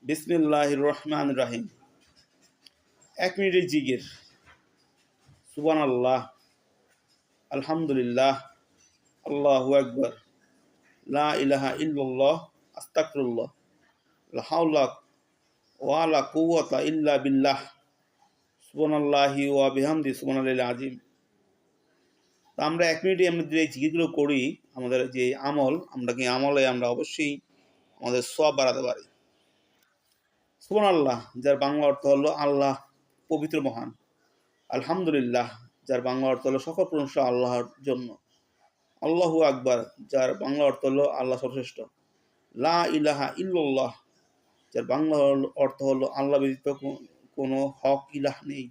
বিসমিল্লাহির রহমানির রহিম। 1 মিনিটের জিকির। সুবহানাল্লাহ, আলহামদুলিল্লাহ, আল্লাহু আকবার, লা ইলাহা ইল্লাল্লাহ, আস্তাগফিরুল্লাহ, লা হাওলা ওয়ালা কুওয়াতা ইল্লা বিল্লাহ, সুবহানাল্লাহি ওয়া বিহামদি সুবহানাল্লাহিল আযীম। তো আমরা 1 মিনিটে আমরা যে জিকিরগুলো করি, আমাদের যে আমল, আমরা অবশ্যই আমাদের সওয়াব বাড়াতে পারি। সুবহানাল্লাহ, যার বাংলা অর্থ হলো আল্লাহ পবিত্র মহান। আলহামদুলিল্লাহ, যার বাংলা অর্থ হলো সকল প্রশংসা আল্লাহর জন্য। আল্লাহু আকবার, যার বাংলা অর্থ হলো আল্লাহ সর্বশ্রেষ্ঠ। লা ইলাহা ইল্লাল্লাহ, যার বাংলা অর্থ হলো আল্লাহ ব্যতীত কোনো হক ইলাহ নেই।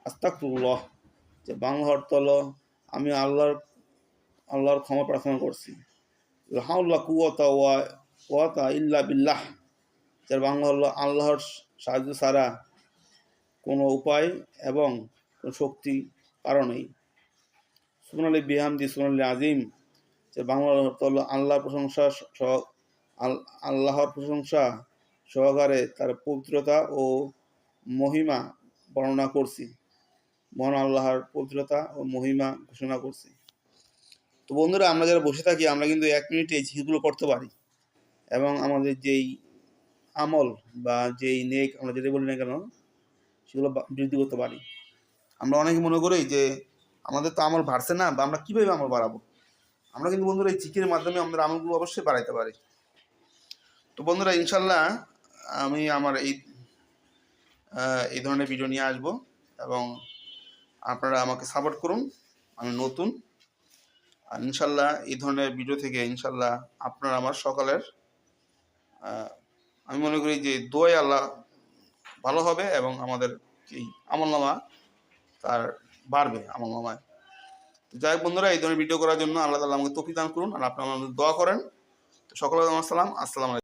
আস্তাগফিরুল্লাহ, যার বাংলা অর্থ হলো আমি আল্লাহর ক্ষমা প্রার্থনা করছি। লা হাওলা কুওয়াতা ইল্লা বিল্লাহ, যার বাংলা হলো আল্লাহর সাহায্য ছাড়া কোনো উপায় এবং কোনো শক্তি কারো নেই। সুবহানাল্লাহি বিহামদি সুবহানাল্লাহিল আযীম, যার বাংলা অর্থ হলো আল্লাহর প্রশংসা সহকারে তার পবিত্রতা ও মহিমা বর্ণনা করছি। মহান আল্লাহর পবিত্রতা ও মহিমা ঘোষণা করছি। তো বন্ধুরা, আমরা যারা বসে থাকি আমরা কিন্তু 1 মিনিটে এই জিকিরগুলো করতে পারি এবং আমাদের যেই আমল বা যেই নেক আমরা যেটাই বলি না কেন সেগুলো বৃদ্ধি করতে পারি। আমরা অনেকে মনে করি যে আমাদের তো আমল বাড়ছে না, বা আমরা কীভাবে আমল বাড়াবো। আমরা কিন্তু বন্ধুরা এই জিকিরের মাধ্যমে আমাদের আমলগুলো অবশ্যই বাড়াইতে পারি। তো বন্ধুরা, ইনশাল্লাহ আমি আমার এই ধরনের ভিডিও নিয়ে আসবো এবং আপনারা আমাকে সাপোর্ট করুন। আমি নতুন, আর ইনশাল্লাহ এই ধরনের ভিডিও থেকে ইনশাল্লাহ আপনার আমার সকালের আমি মনে করি যে দোয়াই আল্লাহ ভালো হবে এবং আমাদের এই আমলনামা তার বাড়বে আমলনামায়। যাই হোক বন্ধুরা, এই ধরনের ভিডিও করার জন্য আল্লাহ তাআলা আমাকে তৌফিক দান করুন, আর আপনারা আমাদের দোয়া করেন। তো সকলে আমার সালাম, আসসালামু আলাইকুম।